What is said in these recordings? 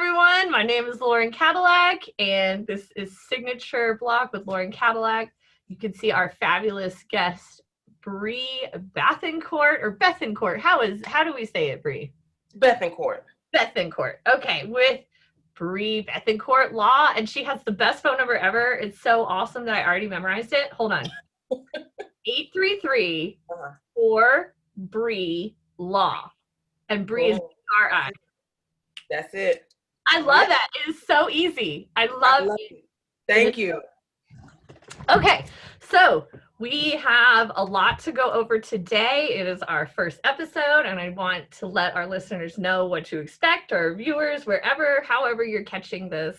everyone. My name is Lauren Cadillac, and this is Signature Block with Lauren Cadillac. You can see our fabulous guest, Bree Bethencourt. How do we say it, Bree? Bethencourt. Bethencourt. Okay, with Bree Bethencourt Law, and she has the best phone number ever. It's so awesome that I already memorized it. Hold on. 833 for Bree Law, and Bree is B-R-I. That's it. I love that. It is so easy. I love it. Thank you. Okay, so we have a lot to go over today. It is our first episode, and I want to let our listeners know what to expect, our viewers, however you're catching this.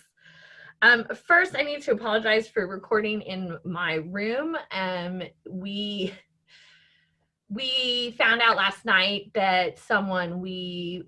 First, I need to apologize for recording in my room. We found out last night that someone we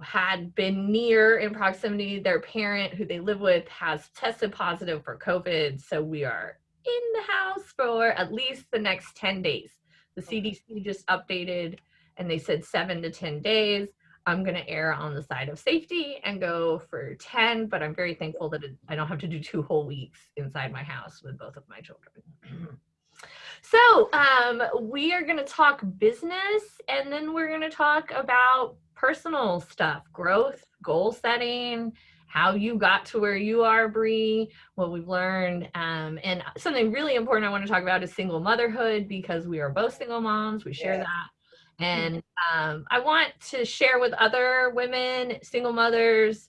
had been near in proximity, their parent who they live with, has tested positive for COVID. So we are in the house for at least the next 10 days. The CDC just updated and they said 7 to 10 days. I'm going to err on the side of safety and go for 10, but I'm very thankful that I don't have to do 2 whole weeks inside my house with both of my children. So we are going to talk business, and then we're going to talk about personal stuff, growth, goal setting, how you got to where you are, Bree, what we've learned. And something really important I want to talk about is single motherhood, because we are both single moms. We share that. And I want to share with other women, single mothers,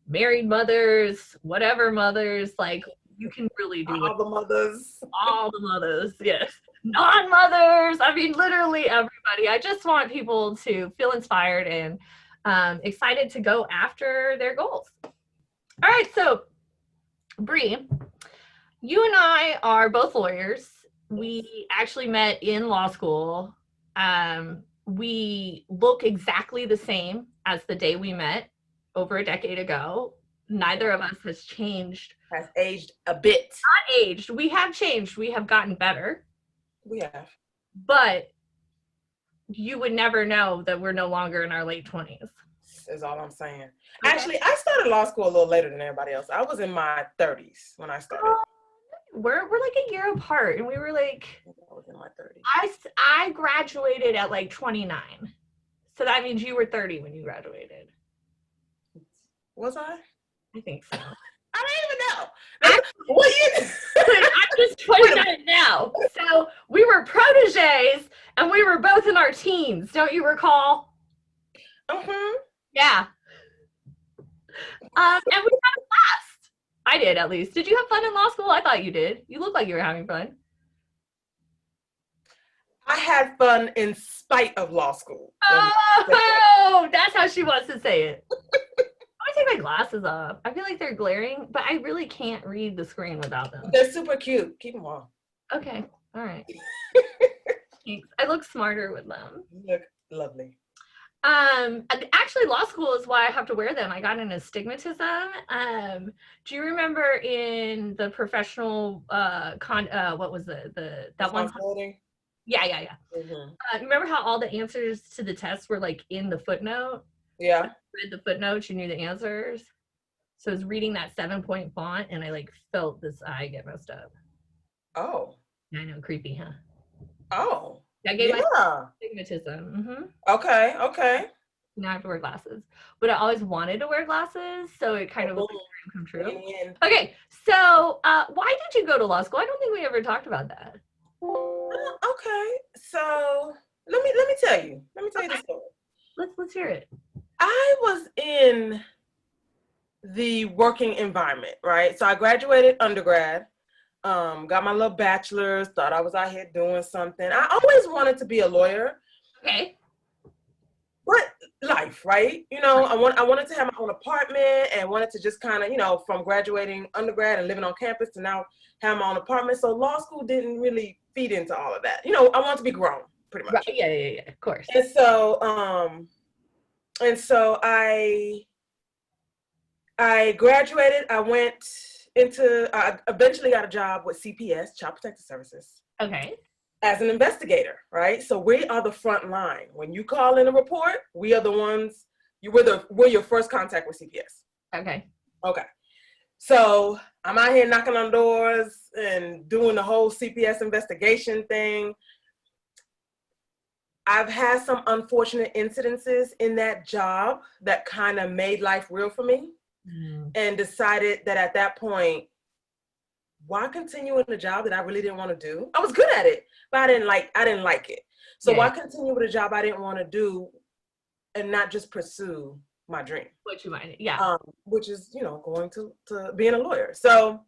married mothers, whatever mothers, like, you can really do all the mothers, yes, non-mothers, I mean literally everybody. I just want people to feel inspired and excited to go after their goals. All right, so Bree, you and I are both lawyers. We actually met in law school. We look exactly the same as the day we met over a decade ago. Neither of us has aged a bit. Not aged. We have changed. We have gotten better. We have. But you would never know that we're no longer in our late 20s. Is all I'm saying. Okay. Actually, I started law school a little later than everybody else. I was in my 30s when I started. We're like a year apart, and we were like, I was in my 30s. I graduated at like 29. So that means you were 30 when you graduated. Was I? I think so. I don't even know. What year? I'm just 29 now. So we were proteges, and we were both in our teens. Don't you recall? Yeah. And we had a blast. I did, at least. Did you have fun in law school? I thought you did. You look like you were having fun. I had fun in spite of law school. Oh, that's how she wants to say it. I take my glasses off. I feel like they're glaring, but I really can't read the screen without them. They're super cute. Keep them on. Okay. All right. Thanks. I look smarter with them. You look lovely. Actually, law school is why I have to wear them. I got an astigmatism. Do you remember in the professional what was that one? Yeah. Remember how all the answers to the tests were like in the footnote? Yeah. Read the footnotes, you knew the answers. So I was reading that 7-point font, and I like felt this eye get messed up. Oh. I know, creepy, huh? Oh. I gave myself astigmatism. Okay. Now I have to wear glasses. But I always wanted to wear glasses, so it kind of was a dream come true. Okay, so why did you go to law school? I don't think we ever talked about that. Okay, so let me tell you. Let me tell you the story. Let's hear it. I was in the working environment, right? So I graduated undergrad, got my little bachelor's, thought I was out here doing something. I always wanted to be a lawyer. Okay. But life, right? You know, I wanted to have my own apartment and wanted to just kind of, you know, from graduating undergrad and living on campus to now have my own apartment. So law school didn't really feed into all of that. You know, I wanted to be grown, pretty much. Right. Yeah, of course. And so I graduated. I eventually got a job with CPS, Child Protective Services. Okay. As an investigator, right? So we are the front line. When you call in a report, we are the ones. We're your first contact with CPS. Okay. Okay. So I'm out here knocking on doors and doing the whole CPS investigation thing. I've had some unfortunate incidences in that job that kind of made life real for me, and decided that at that point, why continue in a job that I really didn't want to do? I was good at it, but I didn't like it. So why continue with a job I didn't want to do and not just pursue my dream? What you mind? Yeah. Which is, going to being a lawyer. So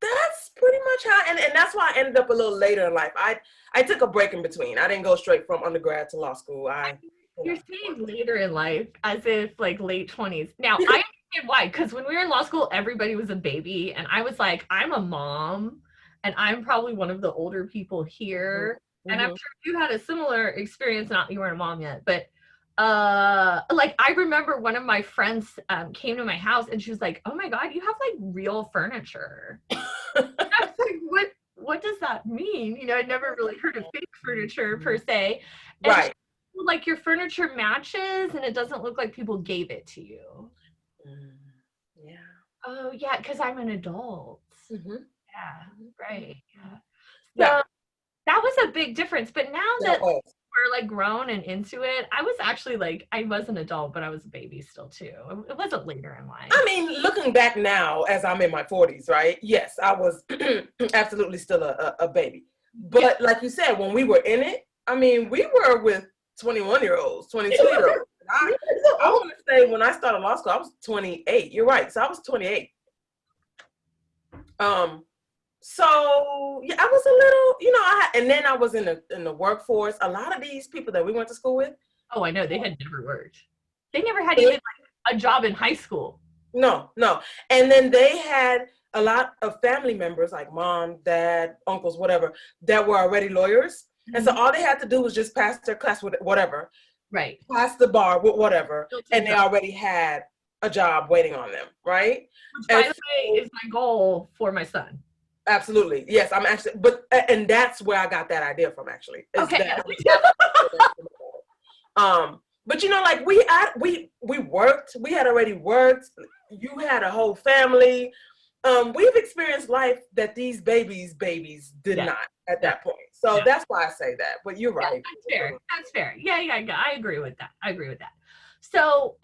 that's pretty much how, and that's why I ended up a little later in life. I took a break in between. I didn't go straight from undergrad to law school. You're saying later in life as if like late 20s. Now, I understand why, because when we were in law school, everybody was a baby, and I was like, I'm a mom, and I'm probably one of the older people here. Mm-hmm. And I'm sure you had a similar experience, not you weren't a mom yet, but like I remember one of my friends came to my house and she was like, oh my God, you have like real furniture. I was like, what does that mean? I'd never really heard of fake furniture per se. And right. Like your furniture matches and it doesn't look like people gave it to you. Yeah. Oh yeah, because I'm an adult. Mm-hmm. Yeah, right. Yeah. So that was a big difference. But now that we're like grown and into it, I was actually like, I was an adult, but I was a baby still too. It wasn't later in life. I mean, looking back now as I'm in my 40s, right? Yes, I was absolutely still a baby. But like you said, when we were in it, I mean, we were with 21-year-olds, 22-year-olds. I want to say when I started law school, I was 28. You're right. So I was 28. So yeah, I was a little, and then I was in the workforce. A lot of these people that we went to school with. Oh, I know. They had never worked. They never had even like a job in high school. No. And then they had a lot of family members like mom, dad, uncles, whatever, that were already lawyers. Mm-hmm. And so all they had to do was just pass their class with whatever. Right. Pass the bar with whatever. And they already had a job waiting on them, right? Which, by the way, is my goal for my son. Absolutely. Yes, I'm actually, and that's where I got that idea from, actually. Okay. But like we worked, we had already worked. You had a whole family. We've experienced life that these babies did not at that point. So that's why I say that. But you're right. That's fair. Yeah. I agree with that. So,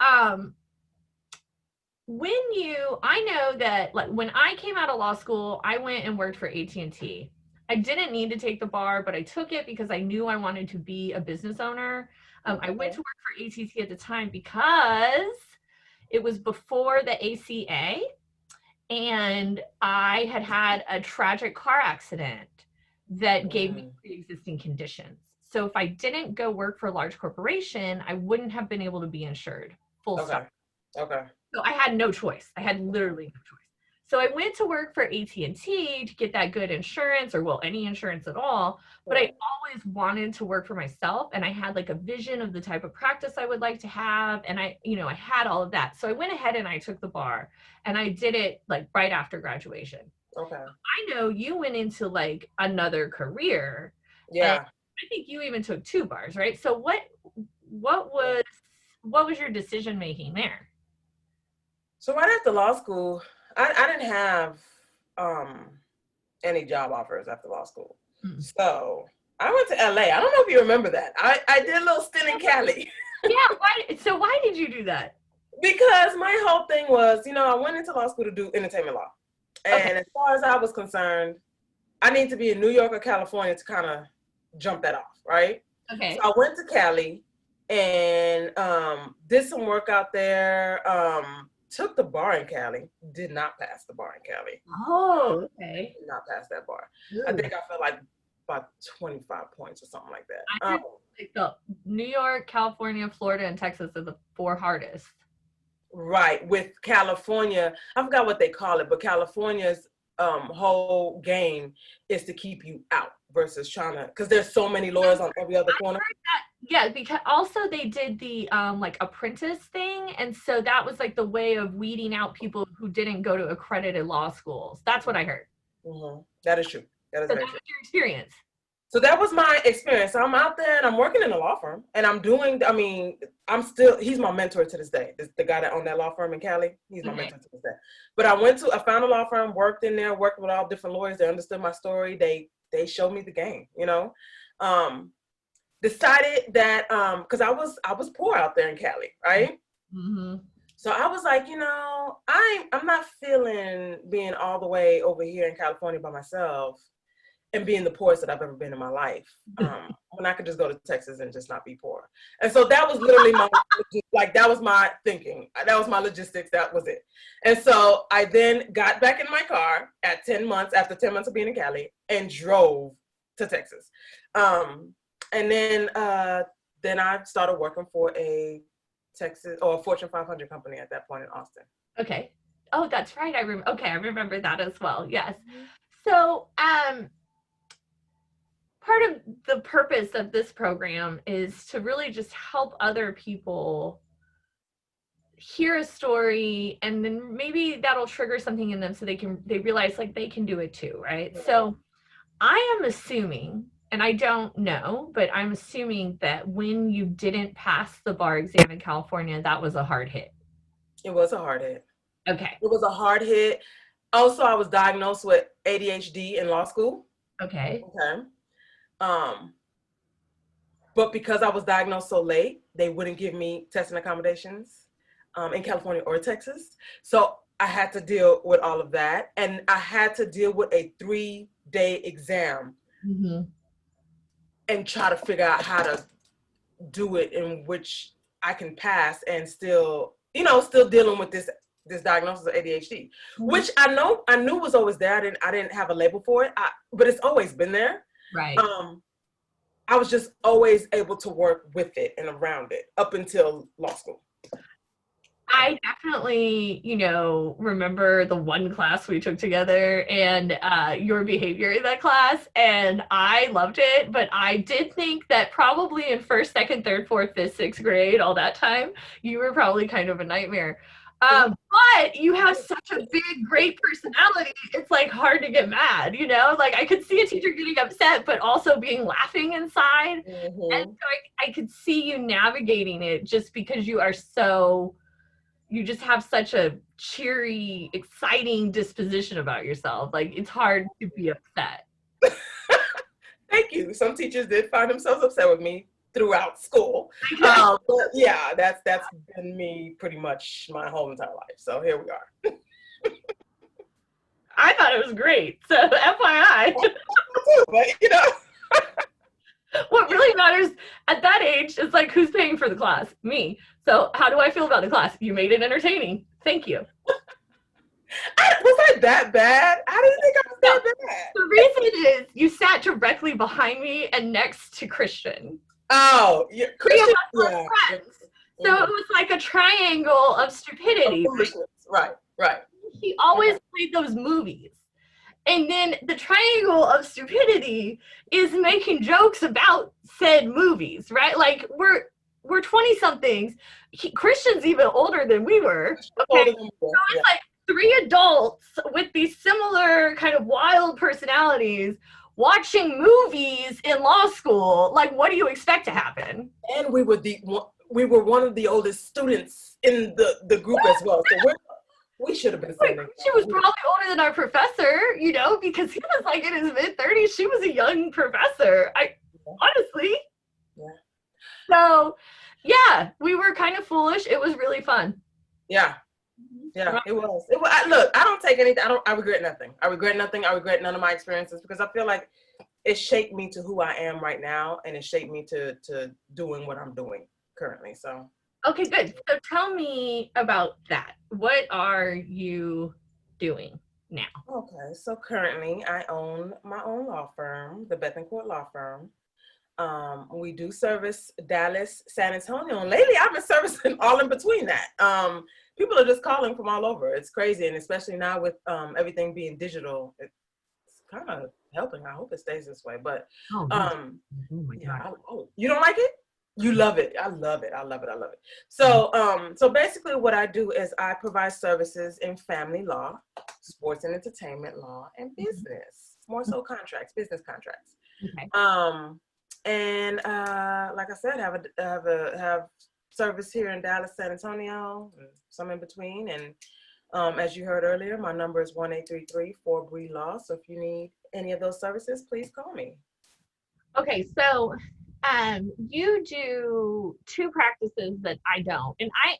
I know that like when I came out of law school, I went and worked for AT&T. I didn't need to take the bar, but I took it because I knew I wanted to be a business owner. I went to work for AT&T at the time because it was before the ACA, and I had a tragic car accident that gave me pre-existing conditions. So if I didn't go work for a large corporation, I wouldn't have been able to be insured. Full stop. Okay. So I had no choice. I had literally no choice. So I went to work for AT&T to get that good insurance, or any insurance at all. But I always wanted to work for myself, and I had like a vision of the type of practice I would like to have, and I had all of that. So I went ahead and I took the bar, and I did it like right after graduation. Okay. I know you went into like another career. Yeah. I think you even took 2 bars, right? So what was your decision making there? So right after law school, I didn't have any job offers after law school. Mm-hmm. So I went to LA. I don't know if you remember that. I did a little stint in Cali. Yeah. Why did you do that? Because my whole thing was, I went into law school to do entertainment law. And as far as I was concerned, I need to be in New York or California to kind of jump that off, right? Okay. So I went to Cali and did some work out there. Took the bar in Cali, did not pass the bar in Cali. Oh, okay. Did not pass that bar. Ooh. I think I felt like about 25 points or something like that. I think the New York, California, Florida, and Texas are the 4 hardest. Right. With California, I forgot what they call it, but California's whole game is to keep you out versus trying to, because there's so many lawyers on every other corner. Yeah, because also they did the like apprentice thing, and so that was like the way of weeding out people who didn't go to accredited law schools. That's what I heard. Mm-hmm. That is true. That is so very that true. Was your experience. So that was my experience. So I'm out there and I'm working in a law firm, and I'm he's my mentor to this day. The guy that owned that law firm in Cali, he's my Okay. mentor to this day. But I found a law firm, worked in there, worked with all different lawyers. They understood my story. They showed me the game, you know. Decided that, cause I was poor out there in Cali, right? Mm-hmm. So I was like, you know, I'm not feeling being all the way over here in California by myself and being the poorest that I've ever been in my life. When I could just go to Texas and just not be poor. And so that was literally that was my thinking. That was my logistics. That was it. And so I then got back in my car after 10 months of being in Cali, and drove to Texas. And then I started working for a Fortune 500 company at that point in Austin. Okay. Oh, that's right. I remember that as well. Yes. So, part of the purpose of this program is to really just help other people hear a story, and then maybe that'll trigger something in them so they realize like they can do it too, right? Yeah. So I am assuming, and I don't know, but I'm assuming that when you didn't pass the bar exam in California, that was a hard hit. It was a hard hit. Okay. It was a hard hit. Also, I was diagnosed with ADHD in law school. Okay. But because I was diagnosed so late, they wouldn't give me testing accommodations in California or Texas. So I had to deal with all of that. And I had to deal with a 3-day exam and try to figure out how to do it in which I can pass and still dealing with this diagnosis of ADHD, which I knew was always there. I didn't have a label for it, but it's always been there. Right. I was just always able to work with it and around it up until law school. I definitely, remember the one class we took together and your behavior in that class, and I loved it, but I did think that probably in 1st, 2nd, 3rd, 4th, 5th, 6th grade, all that time, you were probably kind of a nightmare. But you have such a big, great personality. It's like hard to get mad, like I could see a teacher getting upset, but also being laughing inside. And so I could see you navigating it just because you just have such a cheery, exciting disposition about yourself. Like it's hard to be upset. Thank you. Some teachers did find themselves upset with me throughout school. But yeah, that's been me pretty much my whole entire life. So here we are. I thought it was great. So FYI. But what really matters at that age is like who's paying for the class? Me. So how do I feel about the class? You made it entertaining. Thank you. Was I that bad? I didn't think I was that bad. The reason is you sat directly behind me and next to Christian. Oh, yeah, Christian. Were friends. So it was like a triangle of stupidity. Right. He always played those movies. And then the triangle of stupidity is making jokes about said movies, right? Like we're 20-somethings. Christian's even older than we were. Okay. So it's like 3 adults with these similar kind of wild personalities watching movies in law school. Like, what do you expect to happen? And we were one of the oldest students in the group as well. So we should have been standing. She was probably older than our professor, because he was like in his mid-30s. She was a young professor. Honestly. Yeah. So, yeah, we were kind of foolish. It was really fun. Yeah. Yeah, it was. Look, I don't take anything. I regret nothing. I regret nothing. I regret none of my experiences because I feel like it shaped me to who I am right now, and it shaped me to doing what I'm doing currently. So. Okay, good. So tell me about that. What are you doing now? Okay, so currently I own my own law firm, the Bethencourt Law Firm. We do service Dallas, San Antonio, and lately I've been servicing all in between that. People are just calling from all over. It's crazy, and especially now with everything being digital, it's kind of helping. I hope it stays this way. But oh my God. You don't like it? You love it. I love it. I love it. I love it. So basically what I do is I provide services in family law, sports and entertainment law, and business. More so business contracts. Okay. And like I said, have service here in Dallas, San Antonio, and some in between. And as you heard earlier, my number is 1-833-4-BRIE-LAW. So if you need any of those services, please call me. Okay, so you do two practices that I don't. And I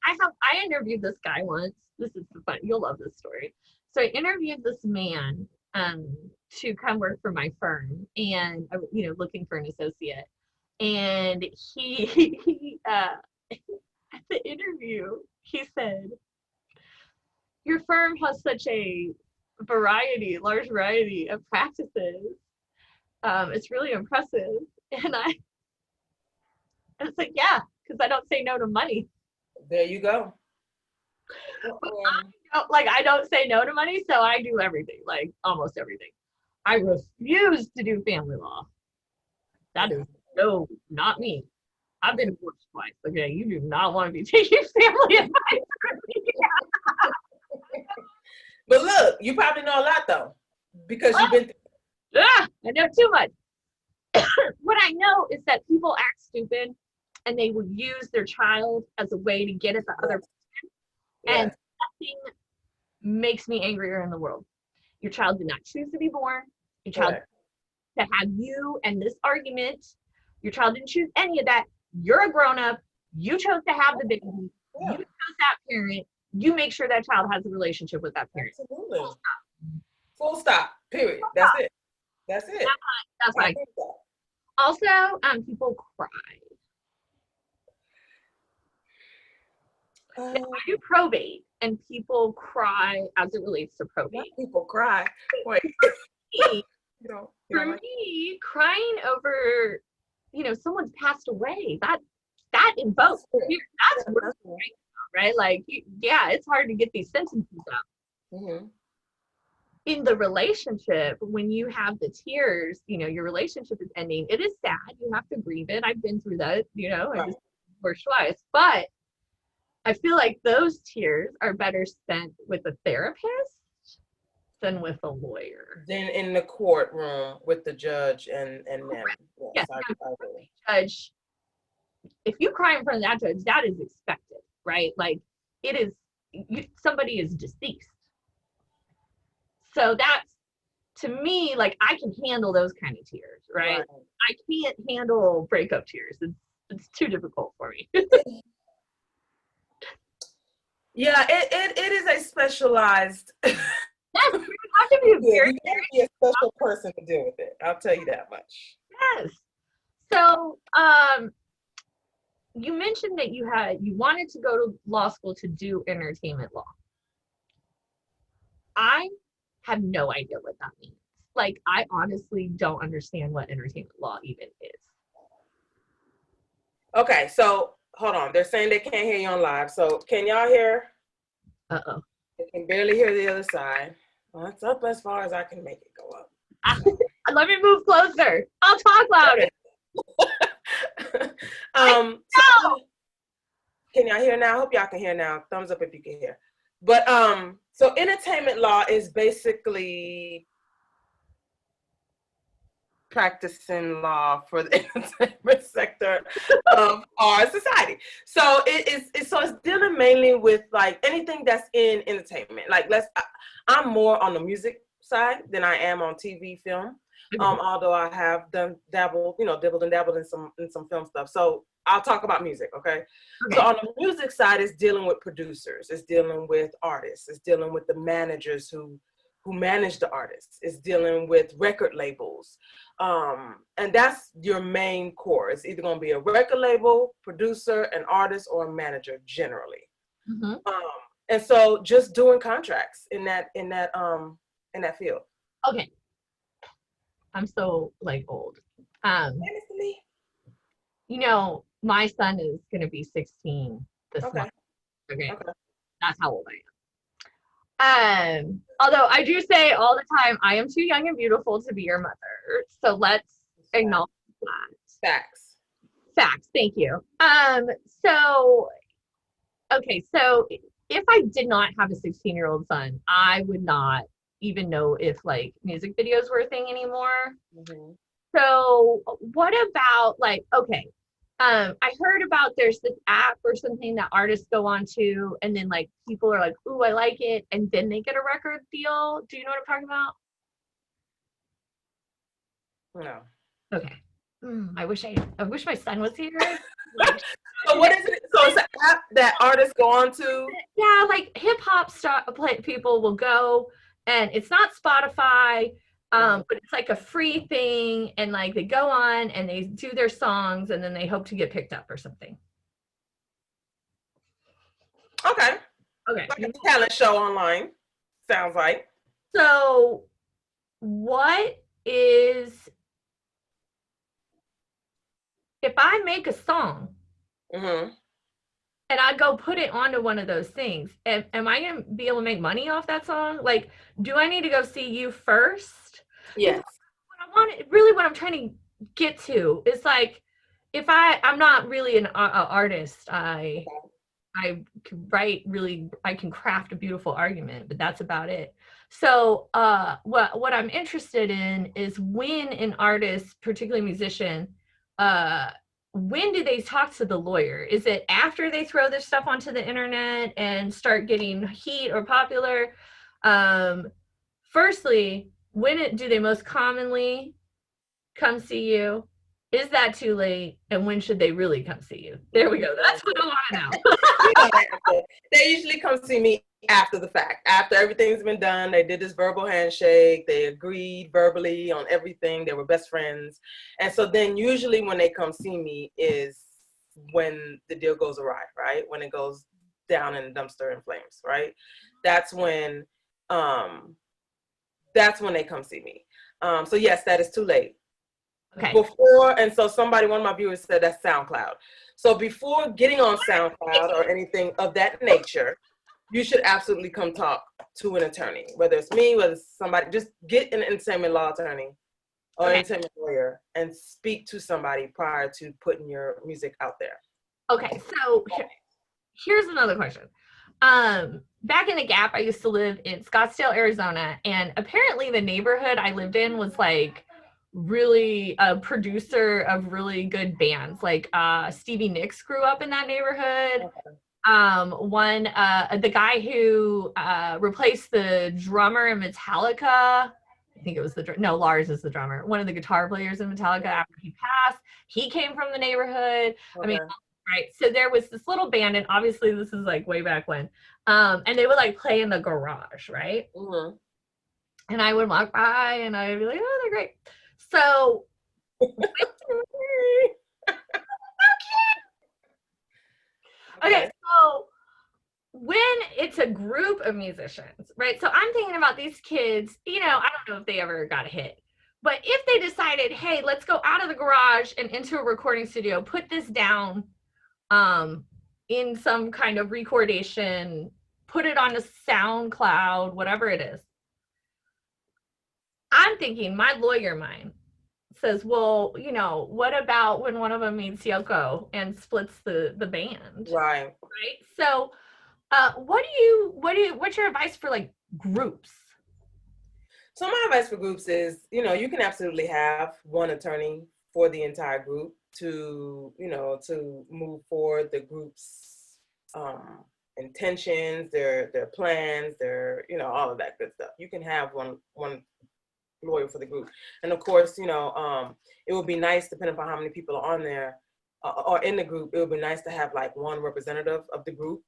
interviewed this guy once. This is fun. You'll love this story. So I interviewed this man to come work for my firm, and looking for an associate. And he at the interview, he said, "Your firm has such a large variety of practices. It's really impressive." And I was like, yeah, because I don't say no to money. There you go. I don't say no to money, so I do everything, like almost everything. I refuse to do family law. That is no, not me. I've been divorced twice. Okay, you do not want to be taking family advice from me. But look, you probably know a lot though, because you've been. I know too much. What I know is that people act stupid, and they will use their child as a way to get at the other person. Yes. And nothing makes me angrier in the world. Your child did not choose to be born. Your child to have you and this argument. Your child didn't choose any of that. You're a grown-up. You chose to have the baby. You chose that parent. You make sure that child has a relationship with that parent. Absolutely. Full stop. Period. That's it. That's it. That's right. Also, people cry. I do probate, and people cry as it relates to probate. People cry. Wait. For me, crying over, someone's passed away, that invokes fear. That's right? Like, it's hard to get these sentences out. Mm-hmm. In the relationship, when you have the tears, your relationship is ending. It is sad. You have to grieve it. I've been through that, I just divorced twice. But I feel like those tears are better spent with a therapist than with a lawyer. Than in the courtroom with the judge and them. Yes, judge. If you cry in front of that judge, that is expected, right? Like, it is, somebody is deceased. So that's, to me, like, I can handle those kind of tears, right? I can't handle breakup tears. It's too difficult for me. Yeah, it is a specialized. Yes, you have to be you have to be a special person to deal with it. I'll tell you that much. Yes. So, you mentioned that you wanted to go to law school to do entertainment law. I have no idea what that means. Like, I honestly don't understand what entertainment law even is. Okay, so hold on. They're saying they can't hear you on live. So can y'all hear? Uh-oh. I can barely hear the other side. Well, it's up as far as I can make it go up. Let me move closer. I'll talk louder. So, can y'all hear now? I hope y'all can hear now. Thumbs up if you can hear. But so entertainment law is basically practicing law for the entertainment sector of our society. So it's dealing mainly with like anything that's in entertainment. Like I'm more on the music side than I am on TV, film. Although I have dabbled and dabbled in some film stuff. So I'll talk about music, okay? So on the music side, it's dealing with producers, it's dealing with artists, it's dealing with the managers who manage the artists, it's dealing with record labels. And that's your main core. It's either going to be a record label, producer, an artist, or a manager generally. Mm-hmm. And so just doing contracts in that field. Okay. I'm so old. Honestly. My son is going to be 16 this month. Okay. That's how old I am. Although I do say all the time, I am too young and beautiful to be your mother. So let's acknowledge that. Facts. Thank you. So if I did not have a 16-year-old son, I would not even know if music videos were a thing anymore. Mm-hmm. So what about I heard about there's this app or something that artists go on to, and then like people are like, "Ooh, I like it," and then they get a record deal. Do you know what I'm talking about? No. Okay. I wish my son was here. Like, So what is it? So it's an app that artists go on to? yeah, like hip hop people will go, and it's not Spotify, but it's like a free thing, and like they go on and they do their songs, and then they hope to get picked up or something. Okay. Okay. Like a talent show online, sounds like. So, what is if I make a song Mm-hmm. and I go put it onto one of those things, am I gonna be able to make money off that song? Like, do I need to go see you first? Yes. What I'm trying to get to is like, if I'm not really an artist, I can write really, I can craft a beautiful argument, but that's about it. So what I'm interested in is when an artist, particularly musician, when do they talk to the lawyer? Is it after they throw their stuff onto the internet and start getting heat or popular? Firstly, do they most commonly come see you? Is that too late? And when should they really come see you? There we go. That's what I want to know. They usually come see me after the fact. After everything's been done, they did this verbal handshake. They agreed verbally on everything. They were best friends. And so then usually when they come see me is when the deal goes awry, right? When it goes down in the dumpster in flames, right? That's when they come see me. So yes, that is too late. Okay. Before, and so one of my viewers said that's SoundCloud. So before getting on SoundCloud or anything of that nature, you should absolutely come talk to an attorney, whether it's me, whether it's somebody, just get an entertainment law attorney or entertainment lawyer and speak to somebody prior to putting your music out there. Okay, so here's another question. Back in the Gap, I used to live in Scottsdale, Arizona, and apparently the neighborhood I lived in was like really a producer of really good bands. Like Stevie Nicks grew up in that neighborhood. The guy who replaced the drummer in Metallica, I think it was Lars is the drummer, one of the guitar players in Metallica after he passed, he came from the neighborhood. I mean, right, so there was this little band, and obviously this is like way back when, and they would like play in the garage, right? And I would walk by and I would be like, oh, they're great. So okay, so when it's a group of musicians, right? So I'm thinking about these kids, I don't know if they ever got a hit, but if they decided, hey, let's go out of the garage and into a recording studio, put this down in some kind of recordation, put it on a SoundCloud, whatever it is. I'm thinking my lawyer mind says, well, what about when one of them meets Yoko and splits the band? Right. So what's your advice for like groups? So my advice for groups is, you can absolutely have one attorney for the entire group to move forward the group's intentions, their plans, their, all of that good stuff. You can have one lawyer for the group. And of course, it would be nice, depending upon how many people are on there or in the group, it would be nice to have like one representative of the group.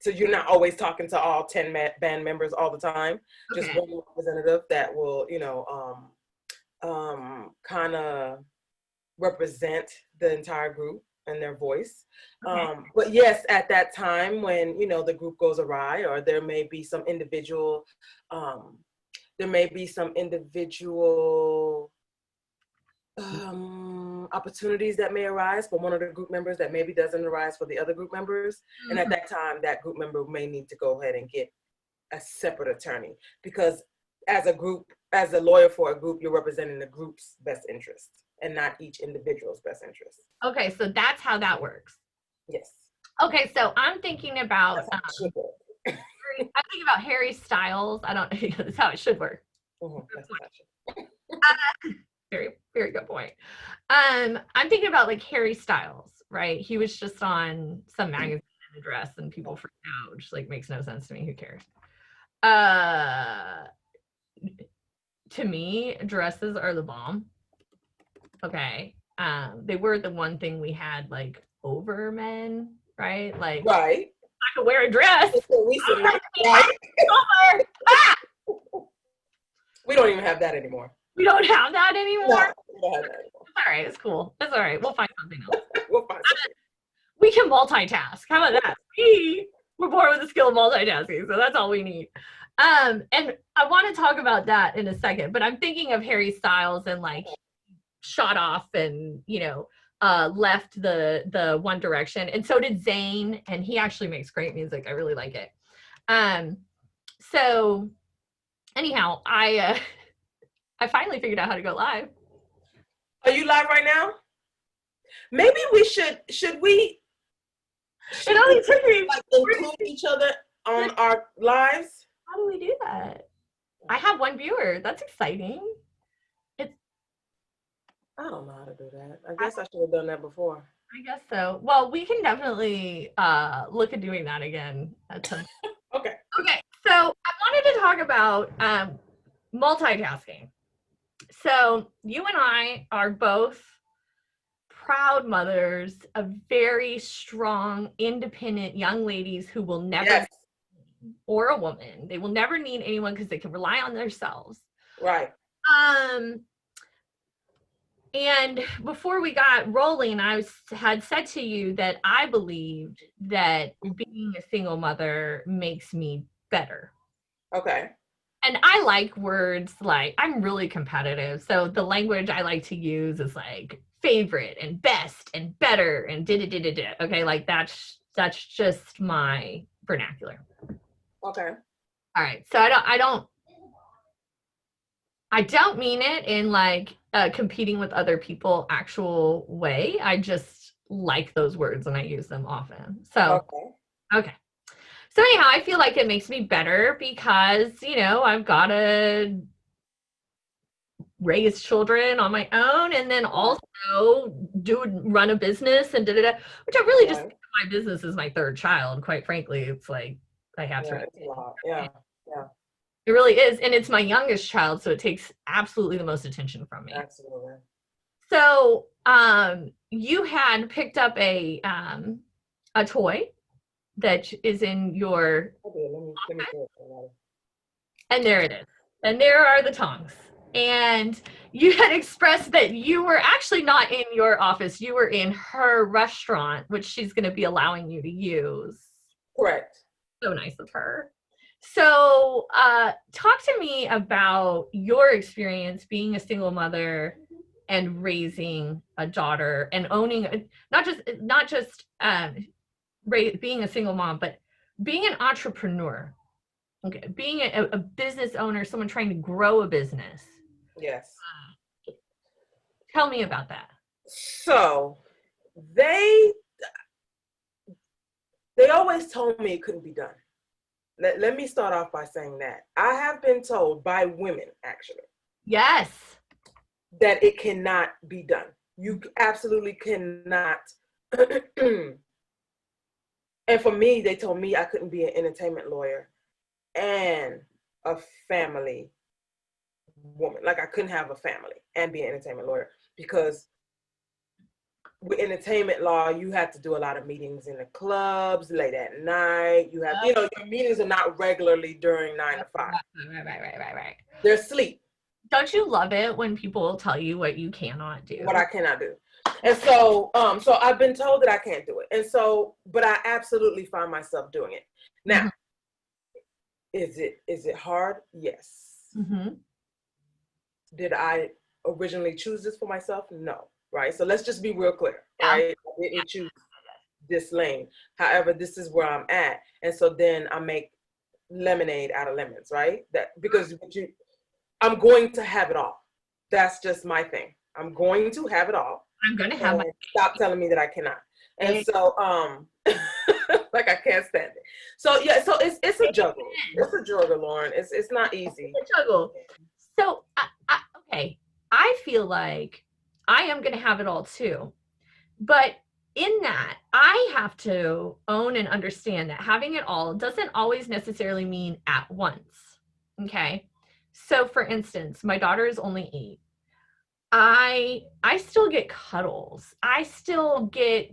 So you're not always talking to all 10 band members all the time. Just one representative that will, kind of represent the entire group and their voice. But yes, at that time when, the group goes awry, or there may be some individual opportunities that may arise for one of the group members that maybe doesn't arise for the other group members. And at that time, that group member may need to go ahead and get a separate attorney, because as a lawyer for a group, you're representing the group's best interest and not each individual's best interest. Okay, so that's how that works. Yes. Okay, so I'm thinking about Harry Styles. I don't know. That's how it should work. Mm-hmm. Very, Very good point. I'm thinking about like Harry Styles, right? He was just on some magazine in a dress and people freaked out, which like makes no sense to me. Who cares? To me, dresses are the bomb. Okay. They were the one thing we had like over men, right? Like Right. I could wear a dress. Recently, right? Over. Ah! We don't even have that anymore. We don't have that anymore. No, we don't have that anymore. It's all right. It's cool. It's all right. We'll find something else. We'll find something. We can multitask. How about that? We're born with the skill of multitasking, so that's all we need. And I want to talk about that in a second, but I'm thinking of Harry Styles and like shot off and left the One Direction, and so did Zayn, and he actually makes great music. I really like it. So anyhow, I finally figured out how to go live. Are you live right now? Maybe we should we It only took me like include each other on our lives? How do we do that? I have one viewer. That's exciting. I don't know how to do that. I guess I should have done that before. I guess so. Well, we can definitely look at doing that again at some Okay. Okay, so I wanted to talk about multitasking. So you and I are both proud mothers of very strong, independent young ladies who will never, yes. or a woman, they will never need anyone because they can rely on themselves. Right. And before we got rolling, I had said to you that I believed that being a single mother makes me better. Okay. And I like words like, I'm really competitive. So the language I like to use is like favorite and best and better and da-da-da-da-da. Okay, like that's just my vernacular. Okay. All right. So I don't mean it in like competing with other people actual way. I just like those words and I use them often. So, okay. So anyhow, I feel like it makes me better because, I've got to raise children on my own and then also run a business and da-da-da, which I really just think of my business as my third child. Quite frankly, it's like I have to. It's a lot. Yeah. It really is. And it's my youngest child, so it takes absolutely the most attention from me. Absolutely. So you had picked up a toy that is in your let me and there it is. And there are the tongs. And you had expressed that you were actually not in your office. You were in her restaurant, which she's going to be allowing you to use. Correct. So nice of her. So talk to me about your experience being a single mother and raising a daughter and owning, not just being a single mom, but being an entrepreneur. Okay, being a business owner, someone trying to grow a business. Yes. Tell me about that. So they always told me it couldn't be done. Let me start off by saying that. I have been told by women, actually. Yes. That it cannot be done. You absolutely cannot. And for me, they told me I couldn't be an entertainment lawyer and a family woman. Like I couldn't have a family and be an entertainment lawyer because with entertainment law, you have to do a lot of meetings in the clubs late at night. You have, your meetings are not regularly during 9 to 5. Right. They're sleep. Don't you love it when people tell you what you cannot do? What I cannot do. And so, so I've been told that I can't do it. And so, but I absolutely find myself doing it. Now, is it hard? Yes. Mm-hmm. Did I originally choose this for myself? No. Right. So let's just be real clear. Right. I didn't choose this lane. However, this is where I'm at. And so then I make lemonade out of lemons. Right. That because I'm going to have it all. That's just my thing. I'm going to have it all. I'm going to have stop telling me that I cannot. And so, like I can't stand it. So yeah, so it's a juggle. It's a juggle, Lauren. It's not easy. It's a juggle. So okay, I feel like I am going to have it all too. But in that, I have to own and understand that having it all doesn't always necessarily mean at once. Okay. So for instance, my daughter is only 8. I still get cuddles. I still get,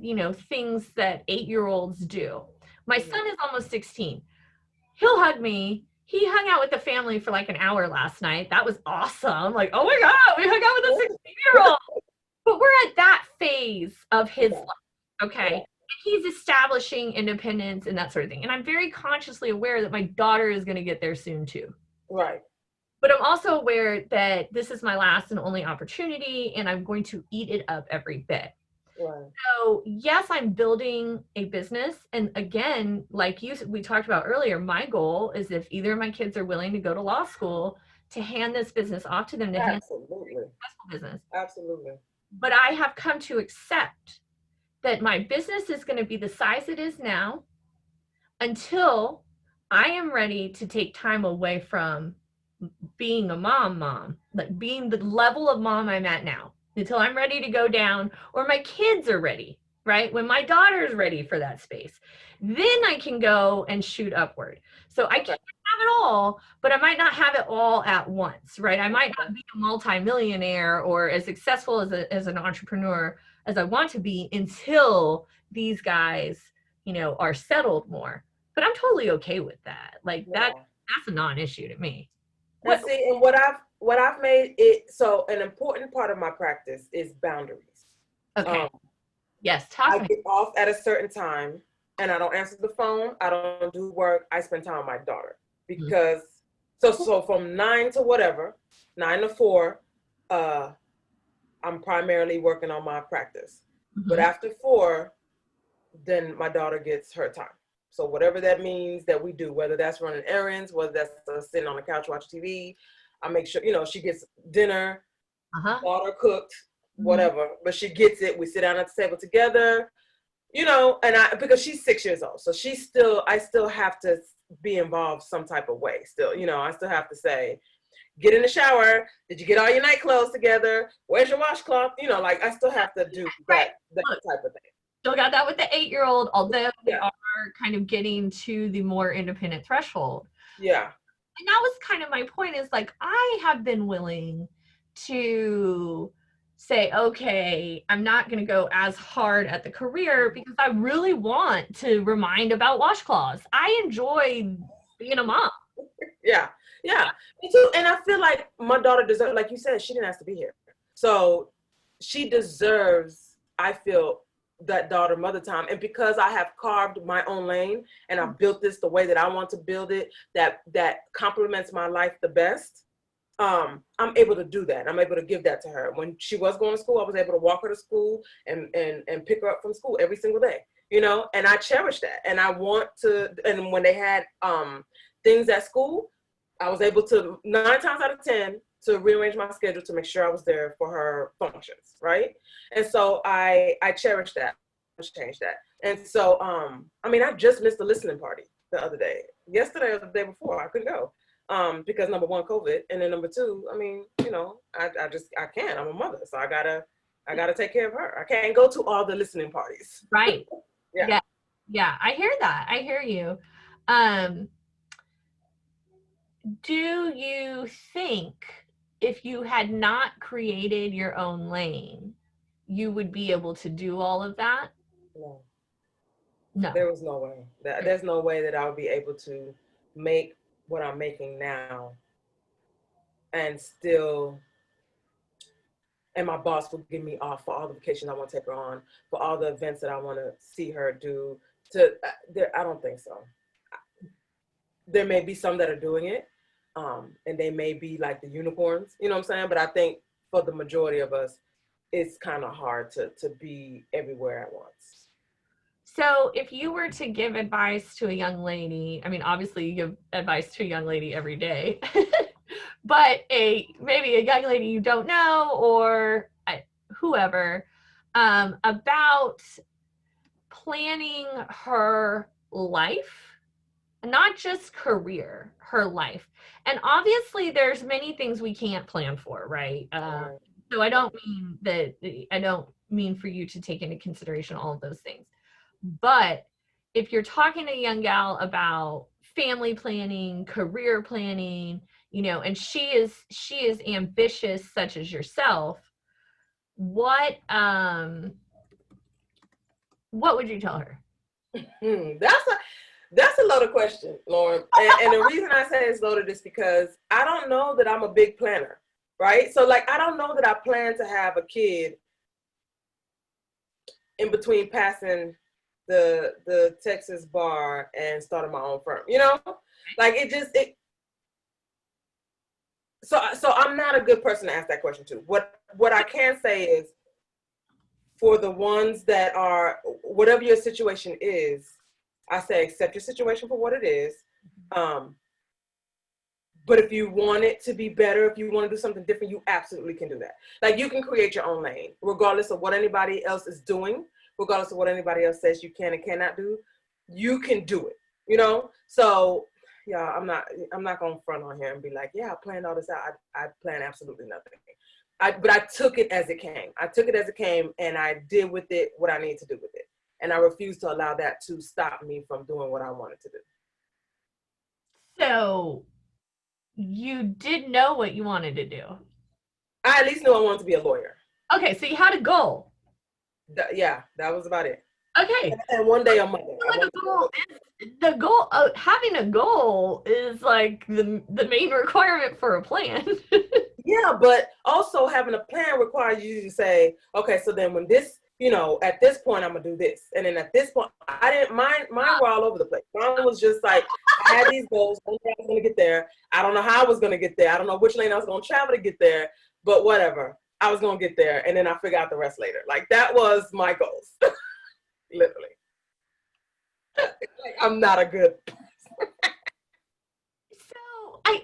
things that 8-year-olds do. My son is almost 16. He'll hug me. He hung out with the family for like an hour last night. That was awesome. Like, oh my God, we hung out with a 16-year-old. But we're at that phase of his life, okay? He's establishing independence and that sort of thing. And I'm very consciously aware that my daughter is going to get there soon too. Right. But I'm also aware that this is my last and only opportunity, and I'm going to eat it up every bit. Right. So yes, I'm building a business. And again, like we talked about earlier, my goal is if either of my kids are willing to go to law school, to hand this business off to them to hand a successful business. Absolutely. But I have come to accept that my business is going to be the size it is now until I am ready to take time away from being a mom, like being the level of mom I'm at now, until I'm ready to go down, or my kids are ready, right? When my daughter's ready for that space, then I can go and shoot upward. So I can't have it all, but I might not have it all at once, right? I might not be a multimillionaire or as successful as an entrepreneur as I want to be until these guys, are settled more. But I'm totally okay with that. Like that's a non-issue to me. And see, and what I've made it so an important part of my practice is boundaries. Okay. Yes. I get off at a certain time, and I don't answer the phone. I don't do work. I spend time with my daughter because so from 9 to whatever, 9 to 4, I'm primarily working on my practice. But after 4, then my daughter gets her time. So whatever that means that we do, whether that's running errands, whether that's sitting on the couch watching TV, I make sure, she gets dinner, daughter cooked, whatever, but she gets it. We sit down at the table together, and because she's 6 years old. So I still have to be involved some type of way still, I still have to say, get in the shower. Did you get all your night clothes together? Where's your washcloth? Like I still have to do that type of thing. Still got that with the 8-year-old, although they are kind of getting to the more independent threshold. Yeah. And that was kind of my point, is like, I have been willing to say, okay, I'm not going to go as hard at the career because I really want to remind about washcloths. I enjoy being a mom. Yeah. Me too. And I feel like my daughter deserves, like you said, she didn't have to be here. So she deserves, I feel, that daughter mother time. And because I have carved my own lane and I've built this the way that I want to build it, that complements my life the best, I'm able to do that. I'm able to give that to her. When she was going to school, I was able to walk her to school and pick her up from school every single day, and I cherish that. And I want to, and when they had things at school, I was able to 9 times out of 10 to rearrange my schedule to make sure I was there for her functions, right? And so I cherish that, change that. And so, I just missed the listening party the other day. Yesterday or the day before, I couldn't go because number 1, COVID, and then number 2, I can't. I'm a mother, so I gotta take care of her. I can't go to all the listening parties. Right. Yeah. I hear that. I hear you. Do you think if you had not created your own lane, you would be able to do all of that? No. There was no way. There's no way that I would be able to make what I'm making now and my boss will give me off for all the vacations I want to take her on, for all the events that I want to see her do. I don't think so. There may be some that are doing it, and they may be like the unicorns, you know what I'm saying? But I think for the majority of us, it's kind of hard to be everywhere at once. So if you were to give advice to a young lady, obviously you give advice to a young lady every day, but maybe a young lady you don't know or whoever, about planning her life, not just career, her life. And obviously there's many things we can't plan for, right? So I don't mean that, I don't mean for you to take into consideration all of those things. But if you're talking to a young gal about family planning, career planning, and she is ambitious such as yourself, what would you tell her? That's a loaded question, Lauren. And the reason I say it's loaded is because I don't know that I'm a big planner, right? So like, I don't know that I plan to have a kid in between passing the Texas bar and starting my own firm, like so I'm not a good person to ask that question to. What I can say is, for the ones that are, whatever your situation is, I say accept your situation for what it is. But if you want it to be better, if you want to do something different, you absolutely can do that. Like, you can create your own lane, regardless of what anybody else is doing, regardless of what anybody else says you can and cannot do. You can do it, So yeah, I'm not gonna front on here and be like, yeah, I planned all this out. I planned absolutely nothing. But I took it as it came. I took it as it came, and I did with it what I needed to do with it. And I refuse to allow that to stop me from doing what I wanted to do. So you did know what you wanted to do. I at least knew I wanted to be a lawyer. Okay, so you had a goal. Yeah, that was about it. Okay. And one day on Monday. Having a goal is like the main requirement for a plan. Yeah, but also having a plan requires you to say, okay, so then when this, at this point I'm gonna do this, and then at this point I didn't. Mine were all over the place. Mine was just like, I had these goals. One day I was gonna get there. I don't know how I was gonna get there. I don't know which lane I was gonna travel to get there, but whatever. I was gonna get there, and then I figure out the rest later. Like, that was my goals. Literally. I'm not a good So I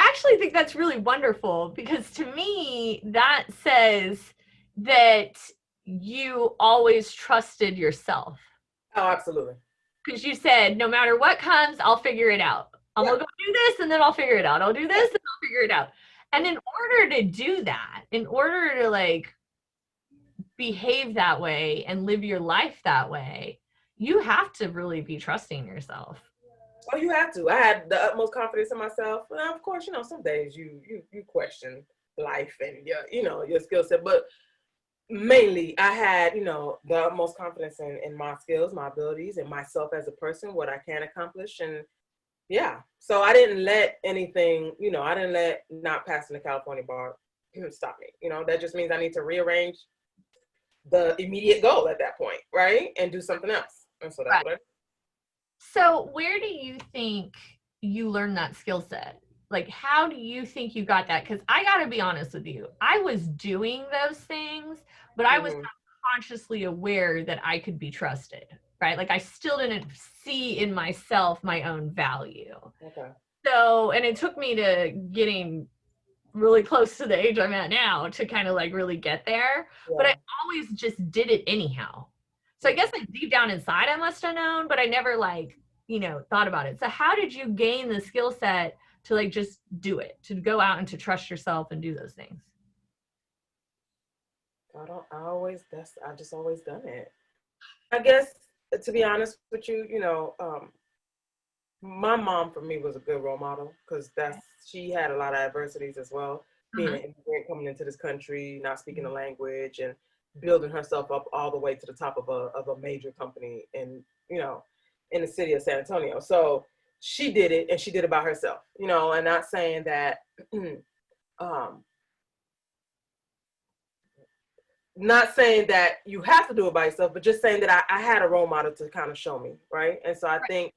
actually think that's really wonderful, because to me that says that you always trusted yourself. Oh, absolutely. Because you said, no matter what comes, I'll figure it out. I'm gonna go do this and then I'll figure it out. I'll do this and I'll figure it out. And in order to do that, in order to like behave that way and live your life that way, you have to really be trusting yourself. Oh, you have to. I had the utmost confidence in myself. And of course, some days you question life and your skill set, but mainly I had, the utmost confidence in my skills, my abilities, and myself as a person, what I can accomplish. And yeah, so I didn't let anything, I didn't let not passing the California bar stop me. That just means I need to rearrange the immediate goal at that point, right? And do something else. And so that's what I did. So where do you think you learned that skill set? Like, how do you think you got that? Because I got to be honest with you, I was doing those things, but I was not consciously aware that I could be trusted, right? Like, I still didn't see in myself my own value. Okay. So, and it took me to getting really close to the age I'm at now to kind of like really get there. Yeah. But I always just did it anyhow. So I guess like deep down inside I must have known, but I never like, thought about it. So how did you gain the skill set to like just do it, to go out and to trust yourself and do those things? I just always done it. I guess, to be honest with you, my mom for me was a good role model, because she had a lot of adversities as well. Being an immigrant coming into this country, not speaking the language, and building herself up all the way to the top of a major company in the city of San Antonio. So she did it, and she did it by herself, and not saying that, not saying that you have to do it by yourself, but just saying that I had a role model to kind of show me, right? And so I think,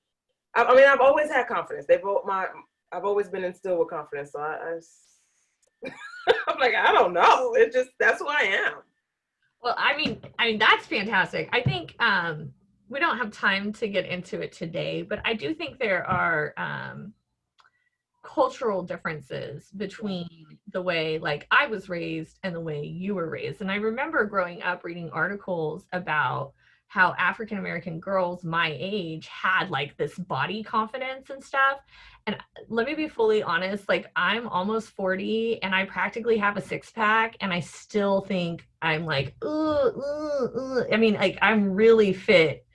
I mean, I've always had confidence. I've always been instilled with confidence. So I'm like, I don't know. That's who I am. Well, I mean, that's fantastic. I think we don't have time to get into it today, but I do think there are cultural differences between the way like I was raised and the way you were raised. And I remember growing up reading articles about how African American girls my age had like this body confidence and stuff. And let me be fully honest, like I'm almost 40 and I practically have a six pack and I still think I'm like, I mean, like I'm really fit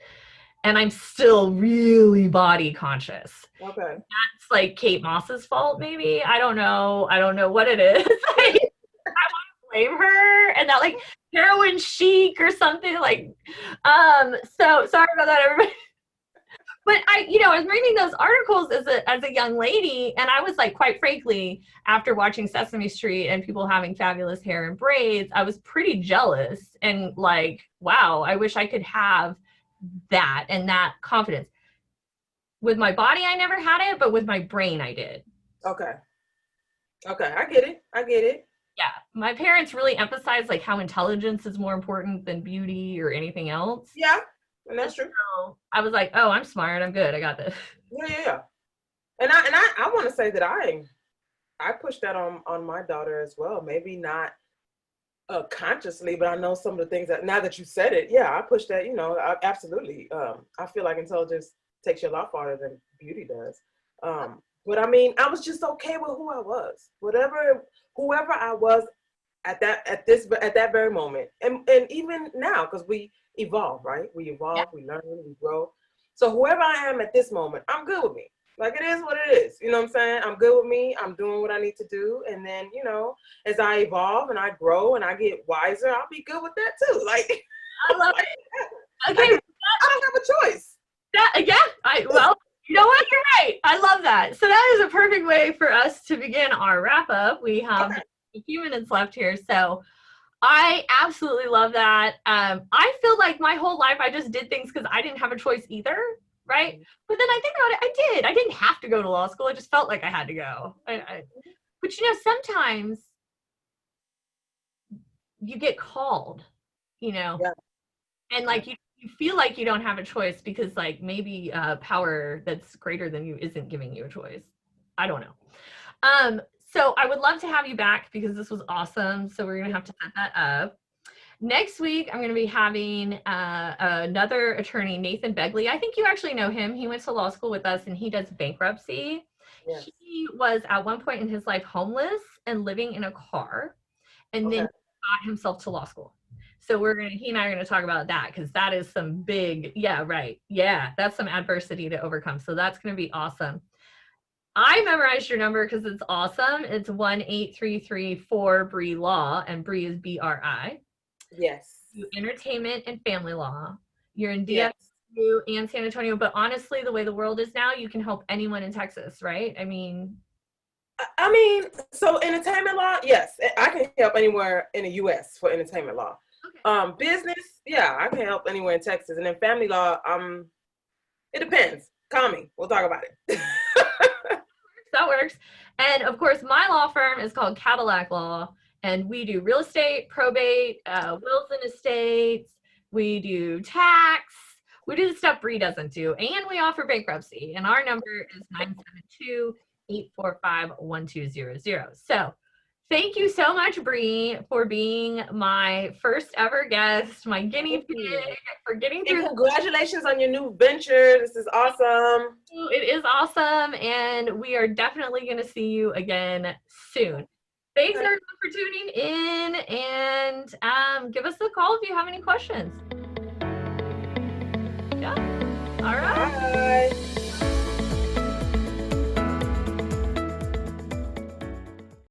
and I'm still really body conscious. Okay. That's like Kate Moss's fault, maybe. I don't know. I don't know what it is. Like, I want to blame her and that like heroin chic or something like. So sorry about that, everybody. But I was reading those articles as a young lady, and I was like, quite frankly, after watching Sesame Street and people having fabulous hair and braids, I was pretty jealous and like, wow, I wish I could have that and that confidence. With my body, I never had it, but with my brain, I did. Okay. I get it. Yeah. My parents really emphasized like how intelligence is more important than beauty or anything else. Yeah. And that's true. So I was like, oh, I'm smart. I'm good. I got this. Yeah. And I want to say that I pushed that on my daughter as well. Maybe not consciously, but I know some of the things that now that you said it, yeah, I pushed that, absolutely. I feel like intelligence takes you a lot farther than beauty does. But I mean, I was just okay with who I was, whoever I was at that very moment. And even now, because we evolve, right? We evolve, yeah. We learn, we grow. So whoever I am at this moment, I'm good with me. Like it is what it is. You know what I'm saying? I'm good with me. I'm doing what I need to do. And then, as I evolve and I grow and I get wiser, I'll be good with that too. Like I love it. Okay. I don't have a choice. Well, you know what? You're right. I love that. So that is a perfect way for us to begin our wrap up. We have a few minutes left here. So I absolutely love that. I feel like my whole life I just did things because I didn't have a choice either. Right. But then I think about it, I didn't have to go to law school. I just felt like I had to go. But sometimes you get called, yeah. and like you feel like you don't have a choice because like maybe power that's greater than you isn't giving you a choice. I don't know. So I would love to have you back because this was awesome. So we're going to have to set that up. Next week, I'm going to be having another attorney, Nathan Begley. I think you actually know him. He went to law school with us and he does bankruptcy. Yes. He was at one point in his life homeless and living in a car and then got himself to law school. So he and I are going to talk about that because that is some big, that's some adversity to overcome. So that's going to be awesome. I memorized your number because it's awesome. It's 1-833-4-BRIE Law, and BRIE is BRI. Yes. Entertainment and family law. You're in DFW and San Antonio, but honestly, the way the world is now, you can help anyone in Texas, right? I mean, so entertainment law, yes, I can help anywhere in the U.S. for entertainment law. Okay. Business, yeah, I can help anywhere in Texas, and then family law, it depends. Call me, we'll talk about it. That works. And of course, my law firm is called Cadillac Law. And we do real estate, probate, wills and estates. We do tax. We do the stuff Bree doesn't do. And we offer bankruptcy. And our number is 972-845-1200. So thank you so much, Bree, for being my first ever guest, my guinea pig, for getting through. And congratulations on your new venture. This is awesome. It is awesome. And we are definitely going to see you again soon. Thanks everyone for tuning in, and give us a call if you have any questions. Yeah. All right. Bye.